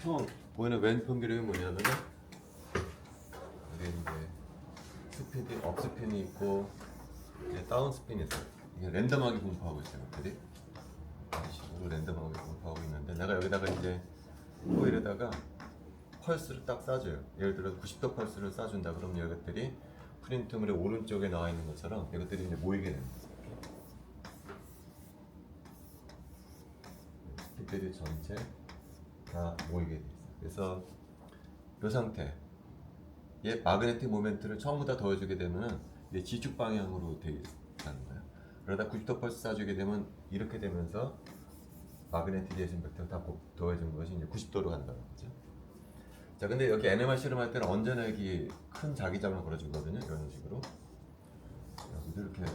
총 보이는 왼편 기록이 뭐냐면은 이게 이제 스피드 업 스핀이 있고 이제 다운 스핀이 있어요. 이게 랜덤하게 분포하고 있어요. 것들이 이런 식으로 랜덤하게 분포하고 있는데 내가 여기다가 이제 코일에다가 펄스를 딱 쏴줘요. 예를 들어 90도 펄스를 쏴준다. 그럼 이것들이 프린트물의 오른쪽에 나와 있는 것처럼 이것들이 이제 모이게 됩니다. 스피드들이 전체 다 모이게 돼 있어요. 그래서 이 상태 얘 마그네틱 모멘트를 전부 다 더해주게 되면 이제 지축 방향으로 되어 있다는 거예요. 그러다 90도 펄스 쏴주게 되면 이렇게 되면서 마그네티제이션 벡터가 다 더해진 것이 이제 90도로 간다는 거죠. 자, 근데 여기 NMR 실험할 때는 언제나 여기 큰 자기장을 걸어주거든요. 이런 식으로 여기도 이렇게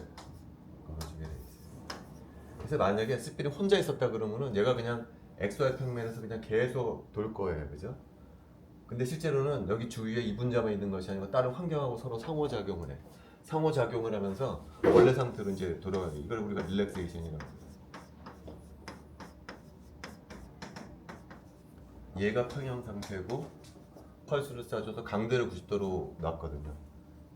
걸어주게 돼 있어요. 그래서 만약에 스피드 혼자 있었다 그러면은 얘가 그냥 XY 평면에서 그냥 계속 돌 거예요, 그죠? 근데 실제로는 여기 주위에 이분자만 있는 것이 아니고 다른 환경하고 서로 상호작용을 해. 상호작용을 하면서 원래 상태로 이제 돌아가요. 이걸 우리가 릴렉세이션이라고 해요. 얘가 평형 상태고 펄스를 쏴줘서 강도를 90도로 놨거든요.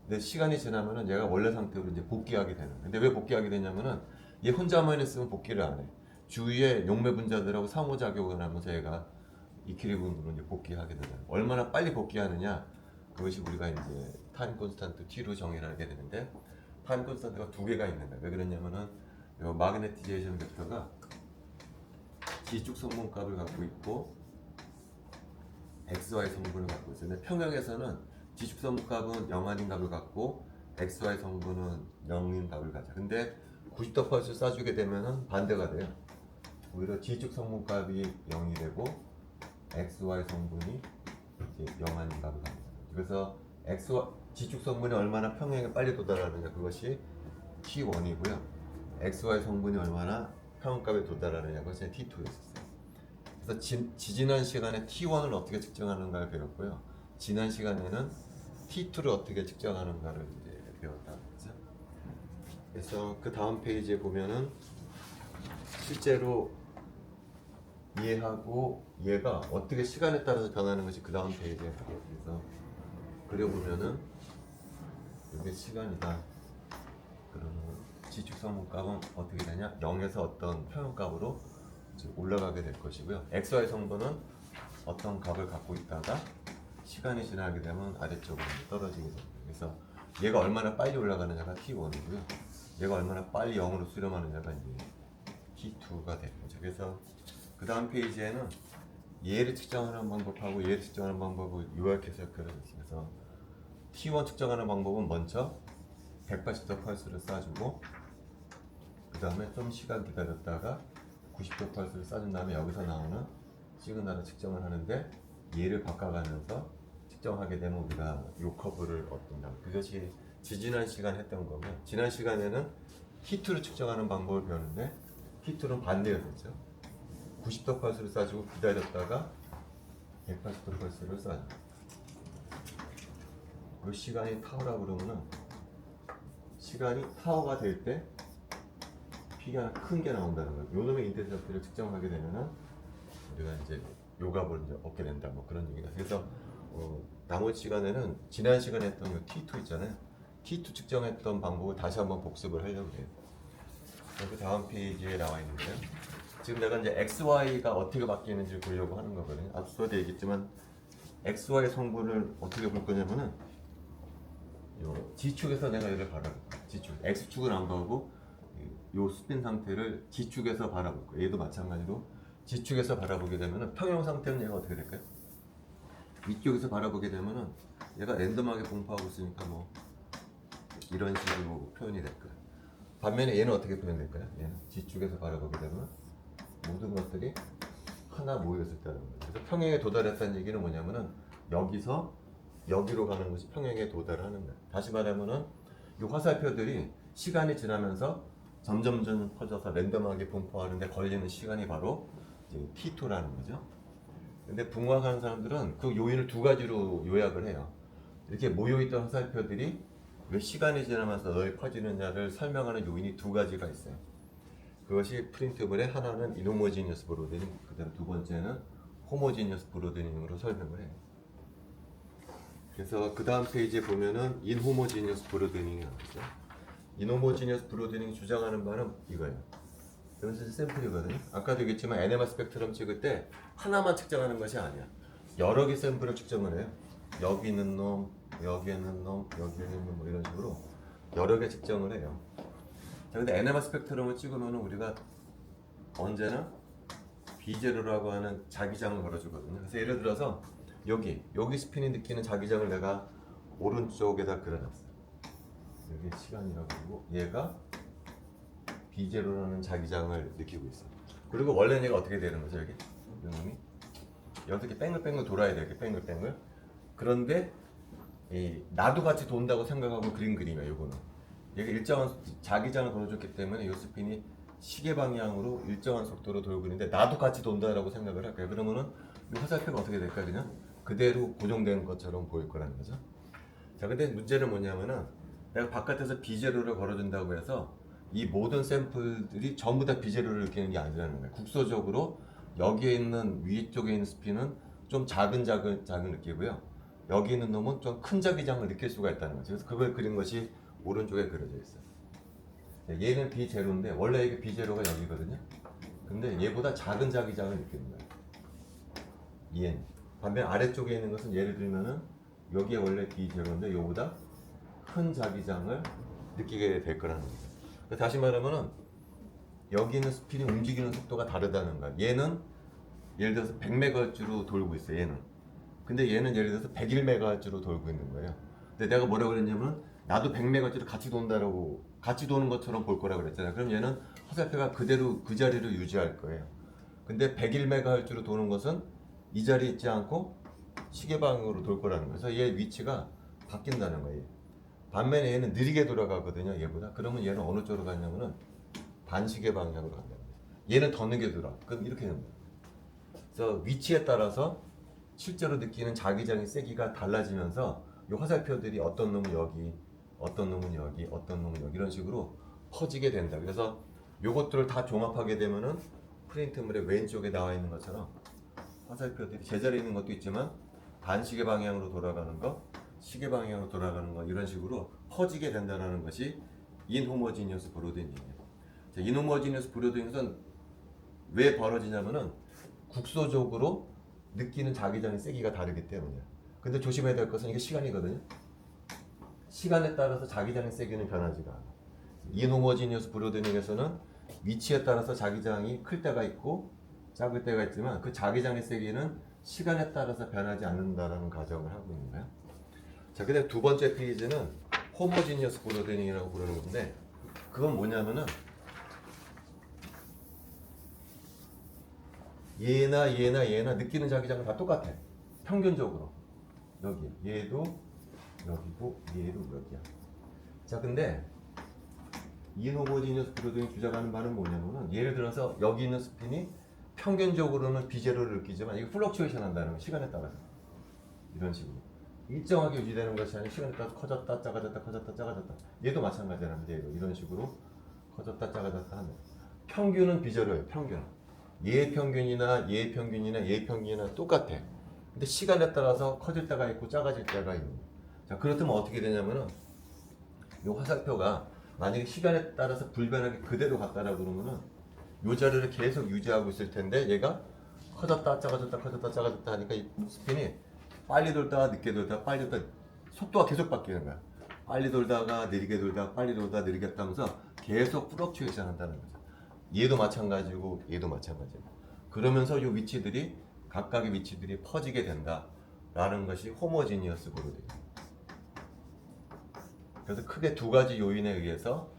근데 시간이 지나면은 얘가 원래 상태로 이제 복귀하게 되는. 근데 왜 복귀하게 되냐면은 얘 혼자만 있으면 복귀를 안 해. 주위에 용매 분자들하고 상호작용을 하면서 얘가 이퀴리브움으로 이제 복귀하게 되는. 얼마나 빨리 복귀하느냐 그것이 우리가 이제 타임 콘스탄트 T로 정의를 하게 되는데 타임 콘스탄트가 두 개가 있는 거야. 왜 그러냐면은 요 마그네티제이션 벡터가 지축 성분값을 갖고 있고 XY 성분을 갖고 있어요. 근데 평형에서는 지축 성분값은 0 아닌 값을 갖고 XY 성분은 0인 값을 가져. 근데 90도 펄스 쏴주게 되면은 반대가 돼요. 오히려 지축 성분값이 0이 되고 XY 성분이 이제 0 아닌 값을 갖는 거예요. 그래서 지축 성분이 얼마나 평형에 빨리 도달하느냐 그것이 T1이고요. XY 성분이 얼마나 평형값에 도달하느냐 그것이 T2였어요. 그래서 지난 시간에 T1을 어떻게 측정하는가를 배웠고요. 지난 시간에는 T2를 어떻게 측정하는가를 이제 배웠다는 거죠. 그래서 그 다음 페이지에 보면은 실제로 얘하고 얘가 어떻게 시간에 따라서 변하는 것이 그 다음 페이지에 나와요. 그래서 그려보면은 이게 시간이다. 그러면 지축 성분값은 어떻게 되냐? 0에서 어떤 평형값으로 올라가게 될 것이고요. XY 성분은 어떤 값을 갖고 있다가 시간이 지나게 되면 아래쪽으로 떨어지게 됩니다. 그래서 얘가 얼마나 빨리 올라가느냐가 T1이고요. 얘가 얼마나 빨리 0으로 수렴하느냐가 이제 T2가 되는 거죠. 그래서 그 다음 페이지에는 얘를 측정하는 방법하고 얘를 측정하는 방법을 요약해서 그려졌습니다. 그래서 T1 측정하는 방법은 먼저 180도 펄스를 쏴주고 그 다음에 좀 시간 기다렸다가 90도 펄스를 쏴준 다음에 여기서 나오는 시그널을 측정을 하는데 얘를 바꿔가면서 측정하게 되면 우리가 이 커브를 얻는다. 그것이 지난 시간 했던 거고 지난 시간에는 T2를 측정하는 방법을 배웠는데 T2는 반대였죠. 90도 펄스를 쏴주고 기다렸다가 180도 펄스를 쏴줘. 그 시간이 타오라고 그러면은 시간이 타오가 될 때 P가 큰 게 나온다는 거예요. 요 놈의 인터셉트를 측정하게 되면은 우리가 이제 요 값을 이제 얻게 된다. 뭐 그런 얘기가. 그래서 나머지 시간에는 지난 시간에 했던 요 T2 있잖아요. T2 측정했던 방법을 다시 한번 복습을 하려고 해요. 그 다음 페이지에 나와 있는데요. 지금 내가 이제 XY가 어떻게 바뀌는지 보려고 하는 거거든요. 앞서도 얘기했지만 XY 성분을 어떻게 볼 거냐면은 요 G축에서 내가 얘를 바라볼 거야. G축. X축은 안 보고 요 스핀 상태를 G축에서 바라볼 거야. 얘도 마찬가지로 G축에서 바라보게 되면은 평형 상태는 얘가 어떻게 될까요? 이쪽에서 바라보게 되면은 얘가 랜덤하게 분포하고 있으니까 뭐 이런 식으로 표현이 될 거야. 반면에 얘는 어떻게 표현될까요? 얘는 G축에서 바라보게 되면 모든 것들이 하나 모여있을 때라는 거예요. 그래서 평형에 도달했다는 얘기는 뭐냐면은 여기서 여기로 가는 것이 평형에 도달하는 거예요. 다시 말하면은 이 화살표들이 시간이 지나면서 점점 퍼져서 랜덤하게 분포하는데 걸리는 시간이 바로 이제 T2라는 거죠. 근데 붕괴하는 사람들은 그 요인을 두 가지로 요약을 해요. 이렇게 모여있던 화살표들이 왜 시간이 지나면서 널리 퍼지느냐를 설명하는 요인이 두 가지가 있어요. 그것이 프린트물의 하나는 이노모지니어스 브로드닝, 그다음 두 번째는 호모지니어스 브로드닝으로 설명을 해요. 그래서 그 다음 페이지에 보면은 인호모지니어스 브로드닝이 나오죠. 인호모지니어스 브로드닝이 주장하는 바는 이거예요. 이건 사실 샘플이거든요. 아까도 얘기했지만 NMR 스펙트럼 찍을 때 하나만 측정하는 것이 아니야. 여러 개 샘플을 측정을 해요. 여기 있는 놈, 여기 있는 놈, 여기 있는 놈, 뭐 이런 식으로 여러 개 측정을 해요. 자, 근데 NMR 스펙트럼을 찍으면 우리가 언제나 B0라고 하는 자기장을 걸어주거든요. 그래서 예를 들어서 여기 스핀이 느끼는 자기장을 내가 오른쪽에다 그려놨어요. 여기 시간이라고 그러고 얘가 B0라는 자기장을 느끼고 있어요. 그리고 원래는 얘가 어떻게 되는 거죠? 여기 이놈이 여기서 이렇게 뺑글뺑글 돌아야 돼요. 이렇게 뺑글뺑글. 그런데 나도 같이 돈다고 생각하고 그린 그림이에요. 요거는 얘가 일정한 자기장을 걸어줬기 때문에 이 스핀이 시계 방향으로 일정한 속도로 돌고 있는데 나도 같이 돈다라고 생각을 할까요? 그러면은 이 화살표가 어떻게 될까? 그냥 그대로 고정된 것처럼 보일 거라는 거죠. 자, 근데 문제는 뭐냐면은 내가 바깥에서 B0를 걸어준다고 해서 이 모든 샘플들이 전부 다 B0를 느끼는 게 아니라는 거예요. 국소적으로 여기에 있는 위쪽에 있는 스핀은 좀 작은 느끼고요. 여기 있는 놈은 좀 큰 자기장을 느낄 수가 있다는 거죠. 그래서 그걸 그린 것이 오른쪽에 그려져 있어요. 얘는 B0인데 원래 이게 B0가 여기거든요. 근데 얘보다 작은 자기장을 느끼는 거예요. 얘는. 반면 아래쪽에 있는 것은 예를 들면은 여기에 원래 B0인데 얘보다 큰 자기장을 느끼게 될 거라는 거죠. 다시 말하면은 여기 있는 스핀이 움직이는 속도가 다르다는 거야. 얘는 예를 들어서 100MHz로 돌고 있어요. 얘는. 근데 얘는 예를 들어서 101MHz로 돌고 있는 거예요. 근데 내가 뭐라고 그랬냐면 나도 100MHz로 같이 돈다라고 같이 도는 것처럼 볼 거라고 그랬잖아요. 그럼 얘는 화살표가 그대로 그 자리를 유지할 거예요. 근데 101MHz로 도는 것은 이 자리에 있지 않고 시계 방향으로 돌 거라는 거예요. 그래서 얘 위치가 바뀐다는 거예요. 반면에 얘는 느리게 돌아가거든요. 얘보다. 그러면 얘는 어느 쪽으로 가냐면은 반시계 방향으로 간다는 거예요. 얘는 더 늦게 돌아. 그럼 이렇게 되는 거예요. 그래서 위치에 따라서 실제로 느끼는 자기장의 세기가 달라지면서 이 화살표들이 어떤 놈은 여기, 어떤 놈은 여기, 어떤 놈은 여기 이런 식으로 퍼지게 된다. 그래서 요것들을 다 종합하게 되면은 프린트물의 왼쪽에 나와 있는 것처럼 화살표들이 제자리에 있는 것도 있지만 반시계 방향으로 돌아가는 거, 시계 방향으로 돌아가는 거 이런 식으로 퍼지게 된다는 것이 인호모지니어스 브로드닝이에요. 인호모지니어스 브로드닝은 왜 벌어지냐면은 국소적으로 느끼는 자기장의 세기가 다르기 때문이에요. 근데 조심해야 될 것은 이게 시간이거든요. 시간에 따라서 자기장의 세기는 변하지가 않아. 인호모지니어스 브로드닝에서는 위치에 따라서 자기장이 클 때가 있고 작을 때가 있지만 그 자기장의 세기는 시간에 따라서 변하지 않는다라는 가정을 하고 있는 거예요. 자, 근데 두 번째 페이지는 호모지니어스 브로드닝이라고 부르는 건데 그건 뭐냐면은 얘나 느끼는 자기장은 다 똑같아. 평균적으로 여기 얘도 여기고 얘도 여기야. 자, 근데 인호모지니어스 브로드닝이 주장하는 바는 뭐냐면은 예를 들어서 여기 있는 스핀이 평균적으로는 B0를 느끼지만 이게 플럭추에이션 한다는 거예요. 시간에 따라서 이런 식으로 일정하게 유지되는 것이 아니라 시간에 따라서 커졌다 작아졌다 커졌다 작아졌다. 얘도 마찬가지라는 얘도 이런 식으로 커졌다 작아졌다 하는 평균은 B0예요. 평균. 얘 평균이나 얘 평균이나 얘 평균이나 똑같아. 근데 시간에 따라서 커질 때가 있고 작아질 때가 있는. 자, 그렇다면 어떻게 되냐면은 이 화살표가 만약에 시간에 따라서 불변하게 그대로 갔다라고 그러면은 이 자리를 계속 유지하고 있을 텐데 얘가 커졌다 작아졌다 커졌다 작아졌다 하니까 이 스핀이 빨리 돌다가 늦게 돌다가 빨리 돌다가 속도가 계속 바뀌는 거야. 빨리 돌다가 느리게 돌다가 빨리 돌다가 느리게 하면서 계속 플럭추에이션 한다는 거죠. 얘도 마찬가지고 얘도 마찬가지고 그러면서 이 위치들이 각각의 위치들이 퍼지게 된다라는 것이 호모지니어스 브로드닝. 그래서 크게 두 가지 요인에 의해서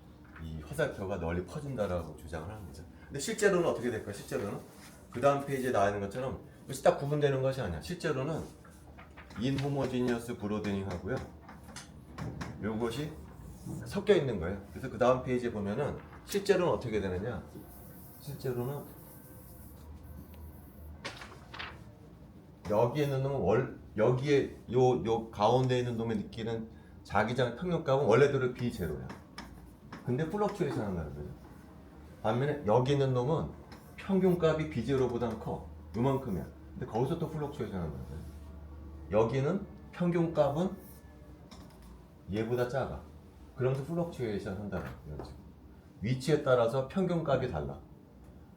이 화살표가 널리 퍼진다라고 주장을 하는 거죠. 근데 실제로는 어떻게 될까요? 실제로는 그 다음 페이지에 나와 있는 것처럼 이것이 딱 구분되는 것이 아니야. 실제로는 인호모지니어스 브로드닝 하고요. 요것이 섞여 있는 거예요. 그래서 그 다음 페이지에 보면은 실제로는 어떻게 되느냐? 실제로는 여기에 있는 놈은 여기에 요 가운데 있는 놈이 느끼는 자기장 평균값은 원래대로 B0야. 근데 플럭추에이션 한다는 거죠. 반면에 여기 있는 놈은 평균값이 B0보다는 커. 요만큼이야. 근데 거기서 또 플럭추에이션 한다는 거예요. 여기는 평균값은 얘보다 작아. 그러면서 플럭추에이션 한다는 거예요. 위치에 따라서 평균값이 달라.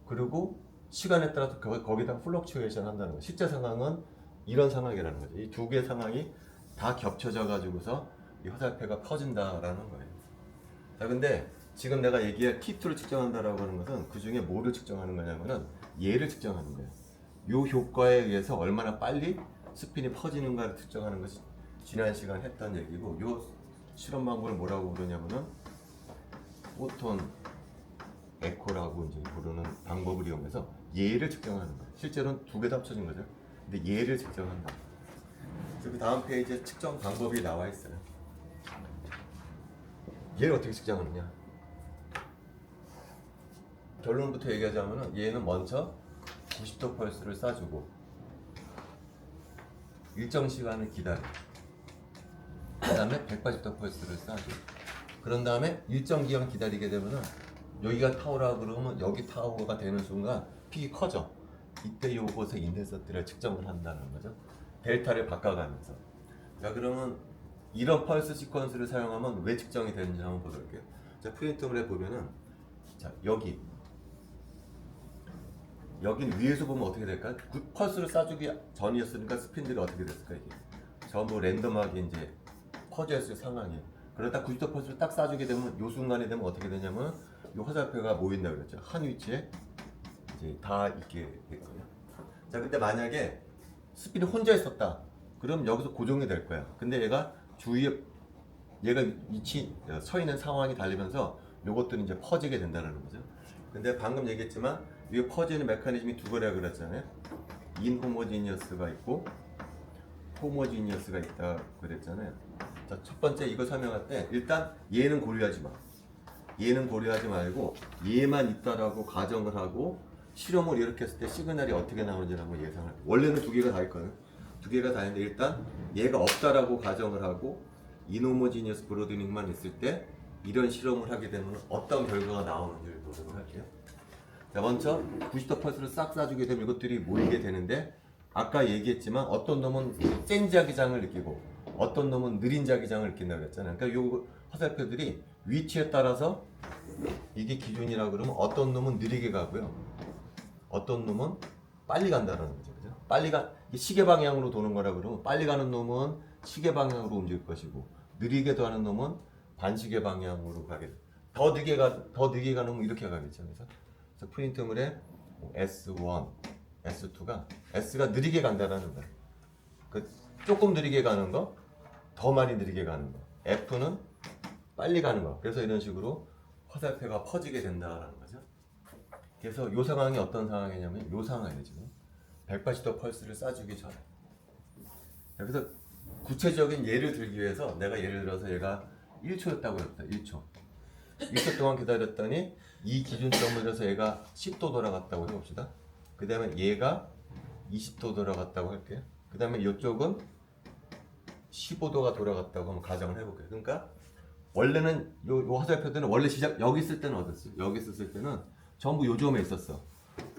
그리고 시간에 따라서 거기다 플럭추에이션 한다는 거예요. 실제 상황은 이런 상황이라는 거죠. 이 두 개의 상황이 다 겹쳐져 가지고서 이 화살표가 퍼진다라는 거예요. 자, 근데 지금 내가 얘기한 T2를 측정한다라고 하는 것은 그 중에 뭐를 측정하는 거냐면은 얘를 측정하는 거예요. 요 효과에 의해서 얼마나 빨리 스핀이 퍼지는가를 측정하는 것이 지난 시간 했던 얘기고, 요 실험 방법을 뭐라고 부르냐면은 포톤 에코라고 이제 부르는 방법을 이용해서 얘를 측정하는 거예요. 실제로는 두 개 다 합쳐진 거죠. 근데 얘를 측정한다. 그래서 그 다음 페이지에 측정 방법이 나와 있어요. 얘를 어떻게 측정하느냐? 결론부터 얘기하자면은 얘는 먼저 90도 펄스를 쏴주고 일정 시간을 기다려. 그 다음에 180도 펄스를 쏴줘. 그런 다음에 일정 기간 기다리게 되면은 여기가 타오라 그러면 여기 타오가 되는 순간 픽이 커져. 이때 요것의 인텐서티를 측정을 한다는 거죠. 델타를 바꿔가면서. 자, 그러면 이런 펄스 시퀀스를 사용하면 왜 측정이 되는지 한번 보도록 해요. 자, 프린트물에 보면은 자, 여긴 위에서 보면 어떻게 될까? 펄스를 쏴주기 전이었으니까 스핀들이 어떻게 됐을까? 이게 전부 랜덤하게 이제 퍼져 있을 상황이에요. 그러다 90도 펄스를 딱 쏴주게 되면 요 순간이 되면 어떻게 되냐면 요 화살표가 모인다 그랬죠. 한 위치에 이제 다 있게 됐거든요. 자, 근데 만약에 스핀이 혼자 있었다. 그럼 여기서 고정이 될 거야. 근데 얘가 주위에 얘가 위치 서 있는 상황이 달리면서 요것들이 이제 퍼지게 된다는 거죠. 근데 방금 얘기했지만 이 퍼지는 메커니즘이 두 개라 그랬잖아요. 인호모지니어스가 있고 호모지니어스가 있다 그랬잖아요. 자, 첫 번째 이거 설명할 때 일단 얘는 고려하지 마. 얘는 고려하지 말고 얘만 있다라고 가정을 하고 실험을 이렇게 했을 때 시그널이 어떻게 나오는지 한번 예상을. 원래는 두 개가 다 있거든. 두 개가 다 있는데 일단 얘가 없다라고 가정을 하고 인호모지니어스 브로드닝만 있을 때 이런 실험을 하게 되면 어떤 결과가 나오는지를 보도록 할게요. 자, 먼저 90도 펄스를 싹 쏴주게 되면 이것들이 모이게 되는데 아까 얘기했지만 어떤 놈은 센 자기장을 느끼고 어떤 놈은 느린 자기장을 느낀다고 했잖아요. 그러니까 요 화살표들이 위치에 따라서 이게 기준이라 그러면 어떤 놈은 느리게 가고요. 어떤 놈은 빨리 간다는 거죠. 그죠? 시계 방향으로 도는 거라 그러면 빨리 가는 놈은 시계 방향으로 움직일 것이고 느리게 가는 놈은 반시계 방향으로 가게 돼. 더 늦게 가는 놈은 이렇게 가겠죠. 그래서 프린트물에 S1, S2가 S가 느리게 간다라는 거예요. 그 조금 느리게 가는 거, 더 많이 느리게 가는 거. F는 빨리 가는 거. 그래서 이런 식으로 화살표가 퍼지게 된다라는 거죠. 그래서 이 상황이 어떤 상황이냐면 이 상황이에요. 지금 180도 펄스를 쏴주기 전에. 그래서 구체적인 예를 들기 위해서 내가 예를 들어서 얘가 1초였다고 했다. 1초. 1초 동안 기다렸더니 이 기준점을 들어서 얘가 10도 돌아갔다고 해봅시다. 그 다음에 얘가 20도 돌아갔다고 할게요. 그 다음에 이쪽은 15도가 돌아갔다고 한번 가정을 해볼게요. 그러니까 원래는 요 화살표들은 원래 여기 있을 때는 어땠어요? 여기 있었을 때는 전부 요점에 있었어.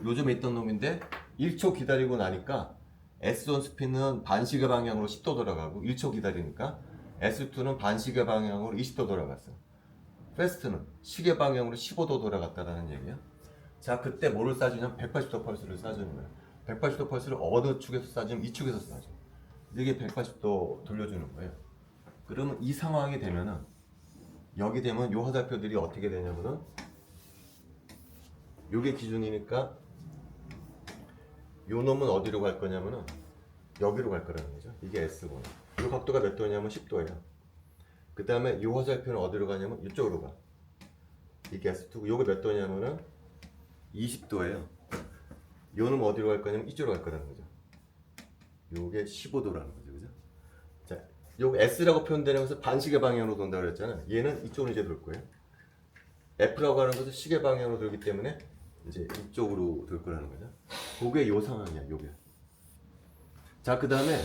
요점에 있던 놈인데 1초 기다리고 나니까 S1 스핀은 반시계 방향으로 10도 돌아가고 1초 기다리니까 S2는 반시계 방향으로 20도 돌아갔어. 패스트는 시계 방향으로 15도 돌아갔다라는 얘기야. 자, 그때 뭐를 쏴주냐면 180도 펄스를 쏴주는 거야. 180도 펄스를 어느 축에서 쏴주면 이 축에서 쏴줘. 이게 180도 돌려주는 거예요. 그러면 이 상황이 되면은 여기 되면 요 화살표들이 어떻게 되냐면은 요게 기준이니까 요 놈은 어디로 갈 거냐면은 여기로 갈 거라는 거죠. 이게 S고 요 각도가 몇 도냐면 10도예요. 그 다음에 요 화살표는 어디로 가냐면 이쪽으로 가. 이게 S2고 요게 몇 도냐면은 20도예요. 요 놈은 어디로 갈 거냐면 이쪽으로 갈 거라는 거죠. 요게 15도라는 거죠. 그죠? 자, 요 S라고 표현되는 것은 반시계 방향으로 돈다고 그랬잖아요. 얘는 이쪽으로 이제 돌 거예요. F라고 하는 것은 시계 방향으로 돌기 때문에 이제 이쪽으로 돌 거라는 거죠. 그게 요 상황이야, 요게. 자, 그 다음에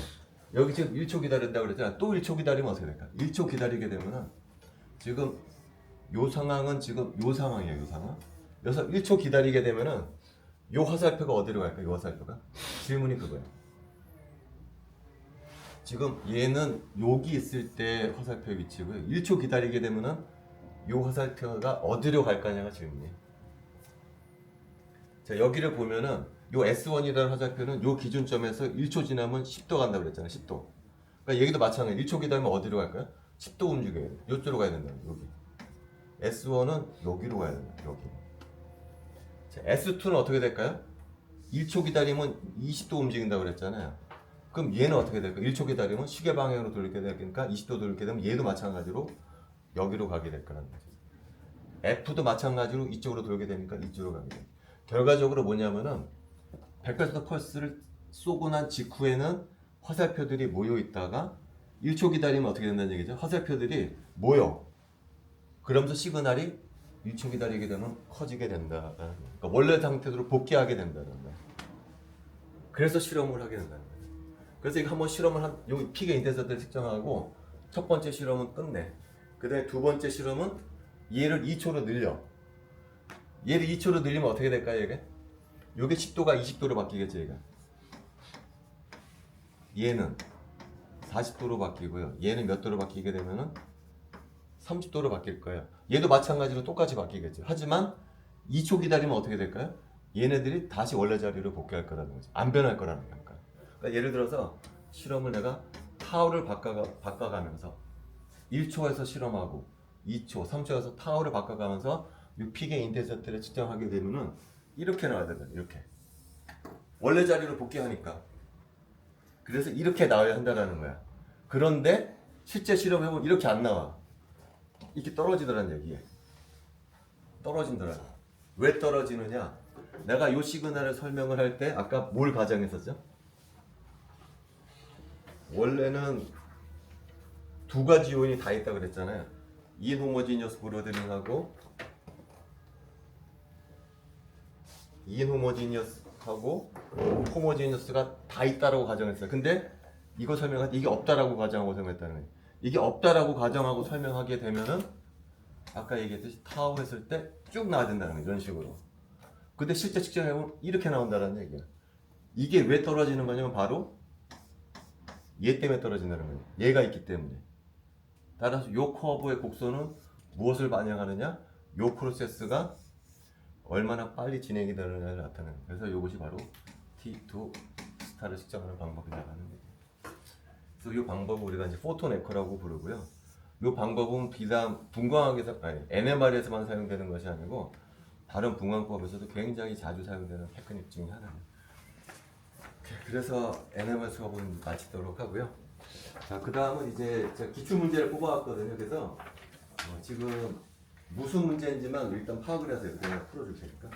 여기 지금 1초 기다린다고 그랬잖아. 또 1초 기다리면 어떻게 될까? 1초 기다리게 되면은 지금 요 상황은 지금 요 상황이에요, 요 상황. 그래서 1초 기다리게 되면은 요 화살표가 어디로 갈까요? 요 화살표가? 질문이 그거예요. 지금 얘는 여기 있을 때 화살표의 위치고요. 1초 기다리게 되면은 요 화살표가 어디로 갈 거냐가 질문이에요. 자, 여기를 보면은 요 S1이라는 화살표는 요 기준점에서 1초 지나면 10도 간다고 그랬잖아요. 10도. 그러니까 여기도 마찬가지. 1초 기다리면 어디로 갈까요? 10도 움직여야 돼. 요쪽으로 가야 된다. 여기. S1은 여기로 가야 된다. 여기. 자, S2는 어떻게 될까요? 1초 기다리면 20도 움직인다고 그랬잖아요. 그럼 얘는 어떻게 될까요? 1초 기다리면 시계 방향으로 돌리게 되니까 20도 돌리게 되면 얘도 마찬가지로 여기로 가게 될 거라는 거죠. F도 마찬가지로 이쪽으로 돌게 되니까 이쪽으로 가게 돼요. 결과적으로 뭐냐면은 180도 펄스를 쏘고 난 직후에는 화살표들이 모여 있다가 1초 기다리면 어떻게 된다는 얘기죠? 화살표들이 모여. 그러면서 시그널이 1초 기다리게 되면 커지게 된다. 그러니까 원래 상태로 복귀하게 된다는 거예요. 그래서 실험을 하게 된다는 거예요. 그래서 이거 한번 실험을 한 여기 픽의 인텐서티를 측정하고 첫 번째 실험은 끝내. 그다음에 두 번째 실험은 얘를 2초로 늘려. 얘를 2초로 늘리면 어떻게 될까요, 이게? 요게 10도가 20도로 바뀌겠죠, 얘가. 얘는 40도로 바뀌고요. 얘는 몇 도로 바뀌게 되면은 30도로 바뀔 거예요. 얘도 마찬가지로 똑같이 바뀌겠죠. 하지만 2초 기다리면 어떻게 될까요? 얘네들이 다시 원래 자리로 복귀할 거라는 거죠. 안 변할 거라는 거니까. 그러니까 예를 들어서 실험을 내가 타워를 바꿔가면서 1초에서 실험하고 2초, 3초에서 타워를 바꿔가면서 이 픽의 인텐서티를 측정하게 되면은 이렇게 나와야 되거든요. 이렇게. 원래 자리로 복귀하니까. 그래서 이렇게 나와야 한다는 거야. 그런데 실제 실험해보면 이렇게 안 나와. 이렇게 떨어지더라는 얘기예요. 떨어진더라. 왜 떨어지느냐? 내가 이 시그널을 설명을 할 때 아까 뭘 가정했었죠? 원래는 두 가지 요인이 다 있다고 그랬잖아요. 인호모지니어스 브로드닝하고 인호모지니어스하고 호모지니어스가 다 있다라고 가정했어요. 근데 이거 설명할 때 이게 없다라고 가정하고 설명했다는 거예요. 이게 없다라고 가정하고 설명하게 되면은 아까 얘기했듯이 타워 했을 때 쭉 나와야 된다는 거예요. 이런 식으로. 근데 실제 측정해보면 이렇게 나온다는 얘기야. 이게 왜 떨어지는 거냐면 바로 얘 때문에 떨어진다는 거예요. 얘가 있기 때문에. 따라서 이 커브의 곡선은 무엇을 반영하느냐? 이 프로세스가 얼마나 빨리 진행이 되느냐를 나타내는 거예요. 그래서 이것이 바로 T2 스타를 측정하는 방법이라고 하는 거예요. 그래서 이 방법을 우리가 이제 포톤 에커라고 부르고요. 이 방법은 비단 분광학에서 NMR에서만 사용되는 것이 아니고 다른 분광법에서도 굉장히 자주 사용되는 테크닉 중에 하나예요. 그래서 NMR 수업은 마치도록 하고요. 자, 그 다음은 이제 제가 기출 문제를 뽑아왔거든요. 그래서 지금 무슨 문제인지만 일단 파악을 해서 이렇게 풀어줄 테니까.